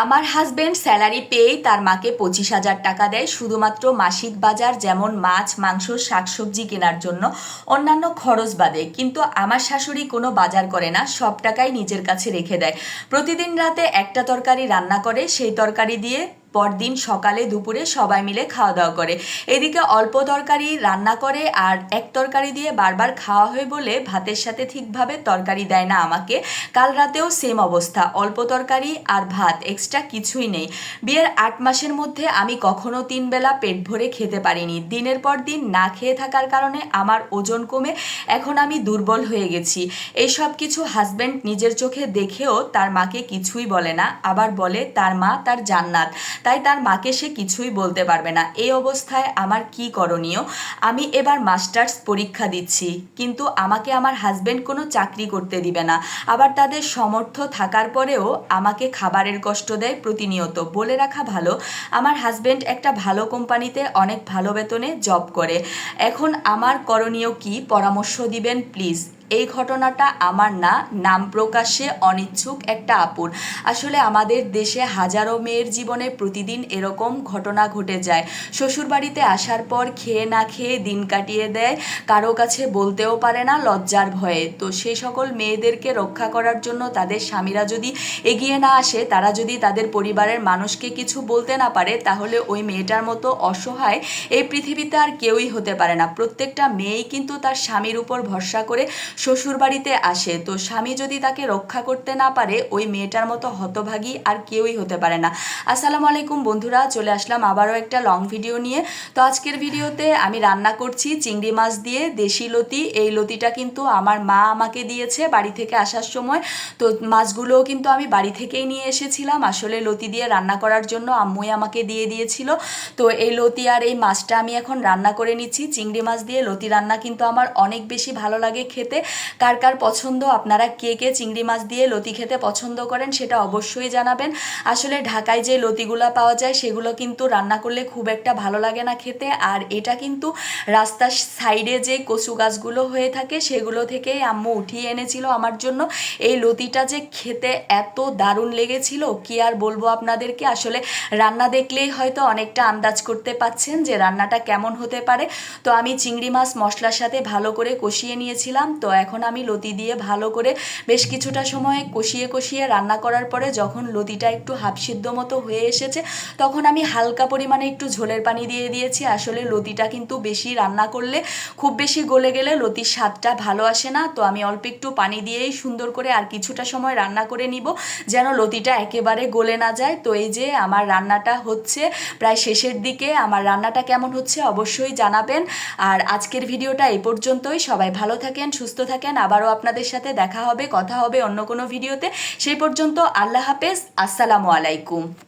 আমার husband salary পেয়েই তার মাকে 25,000 টাকা দেয় শুধুমাত্র মাসিক বাজার যেমন মাছ মাংস শাকসবজি কেনার জন্য, অন্যান্য খরচ বাদে। কিন্তু আমার শাশুড়ি কোনো বাজার করে না, সব টাকাই নিজের কাছে রেখে দেয়। প্রতিদিন রাতে একটা তরকারি রান্না করে, সেই তরকারি দিয়ে পরদিন সকালে দুপুরে সবাই মিলে খাওয়া দাওয়া করে। এদিকে অল্প তরকারি রান্না করে আর এক তরকারি দিয়ে বারবার খাওয়া হয় বলে ভাতের সাথে ঠিকভাবে তরকারি দেয় না আমাকে। কাল রাতেও সেম অবস্থা, অল্প তরকারি আর ভাত, এক্সট্রা কিছুই নেই। বিয়ের 8 মাসের মধ্যে আমি কখনো 3 বেলা পেট ভরে খেতে পারিনি। দিনের পর দিন না খেয়ে থাকার কারণে আমার ওজন কমে এখন আমি দুর্বল হয়ে গেছি। এইসব কিছু হাজব্যান্ড নিজের চোখে দেখেও তার মাকে কিছুই বলে না, আবার বলে তার মা তার জান্নাত, তাই তার মাকে সে কিছুই বলতে পারবে না। এই অবস্থায় আমার কি করণীয়? আমি এবার মাস্টার্স পরীক্ষা দিচ্ছি, কিন্তু আমাকে আমার হাজবেন্ড কোনো চাকরি করতে দিবে না। আবার তাদের সমর্থ থাকার পরেও আমাকে খাবারের কষ্ট দেয় প্রতিনিয়ত। বলে রাখা ভালো, আমার হাজবেন্ড একটা ভালো কোম্পানিতে অনেক ভালো বেতনে জব করে। এখন আমার করণীয় কি, পরামর্শ দিবেন প্লিজ। এই ঘটনাটা আমার না, নাম প্রকাশে অনিচ্ছুক একটা আপুর। আসলে আমাদের দেশে হাজারো মেয়ের জীবনে প্রতিদিন এরকম ঘটনা ঘটে যায়। শ্বশুরবাড়িতে আসার পর খেয়ে না খেয়ে দিন কাটিয়ে দেয়, কারো কাছে বলতেও পারে না লজ্জার ভয়ে। তো সেই সকল মেয়েদেরকে রক্ষা করার জন্য তাদের স্বামীরা যদি এগিয়ে না আসে, তারা যদি তাদের পরিবারের মানুষকে কিছু বলতে না পারে, তাহলে ওই মেয়েটার মতো অসহায় এই পৃথিবীতে আর কেউই হতে পারে না। প্রত্যেকটা মেয়েই কিন্তু তার স্বামীর উপর ভরসা করে শ্বশুরবাড়িতে আসে। তো স্বামী যদি তাকে রক্ষা করতে না পারে, ওই মেয়েটার মতো হতভাগী আর কেউই হতে পারে না। আসসালামু আলাইকুম বন্ধুরা, চলে আসলাম আবারও একটা লং ভিডিও নিয়ে। তো আজকের ভিডিওতে আমি রান্না করছি চিংড়ি মাছ দিয়ে দেশি লতি। এই লতিটা কিন্তু আমার মা আমাকে দিয়েছে বাড়ি থেকে আসার সময়। তো মাছগুলোও কিন্তু আমি বাড়ি থেকেই নিয়ে এসেছিলাম। আসলে লতি দিয়ে রান্না করার জন্য আম্মুই আমাকে দিয়ে দিয়েছিল। তো এই লতি আর এই মাছটা আমি এখন রান্না করে নিচ্ছি। চিংড়ি মাছ দিয়ে লতি রান্না কিন্তু আমার অনেক বেশি ভালো লাগে খেতে। কার কার পছন্দ, আপনারা কে কে চিংড়ি মাছ দিয়ে লতি খেতে পছন্দ করেন সেটা অবশ্যই জানাবেন। আসলে ঢাকায় যে লতিগুলো পাওয়া যায় সেগুলো কিন্তু রান্না করলে খুব একটা ভালো লাগে না খেতে। আর এটা কিন্তু রাস্তার সাইডে যে কচু গাছগুলো হয়ে থাকে সেগুলো থেকেই আম্মু উঠিয়ে এনেছিল আমার জন্য। এই লতিটা যে খেতে এত দারুণ লেগেছিল কি আর বলবো আপনাদেরকে। আসলে রান্না দেখলেই হয়তো অনেকটা আন্দাজ করতে পাচ্ছেন যে রান্নাটা কেমন হতে পারে। তো আমি চিংড়ি মাছ মশলার সাথে ভালো করে কষিয়ে নিয়েছিলাম। তো এখন আমি লতি দিয়ে ভালো করে বেশ কিছুটা সময় কষিয়ে কষিয়ে রান্না করার পরে যখন লতিটা একটু হাফ সিদ্ধ মতো হয়ে এসেছে, তখন আমি হালকা পরিমাণে একটু ঝোলের পানি দিয়ে দিয়েছি। আসলে লতিটা কিন্তু বেশি রান্না করলে, খুব বেশি গলে গেলে লতির স্বাদটা ভালো আসে না। তো আমি অল্প একটু পানি দিয়েই সুন্দর করে আর কিছুটা সময় রান্না করে নিব, যেন লতিটা একেবারে গলে না যায়। তো এই যে আমার রান্নাটা হচ্ছে প্রায় শেষের দিকে। আমার রান্নাটা কেমন হচ্ছে অবশ্যই জানাবেন। আর আজকের ভিডিওটা এই পর্যন্তই। সবাই ভালো থাকেন, সুস্থ থাকেন। আবারও আপনাদের সাথে দেখা হবে, কথা হবে অন্য কোনো ভিডিওতে। সেই পর্যন্ত আল্লাহ হাফেজ, আসসালামু আলাইকুম।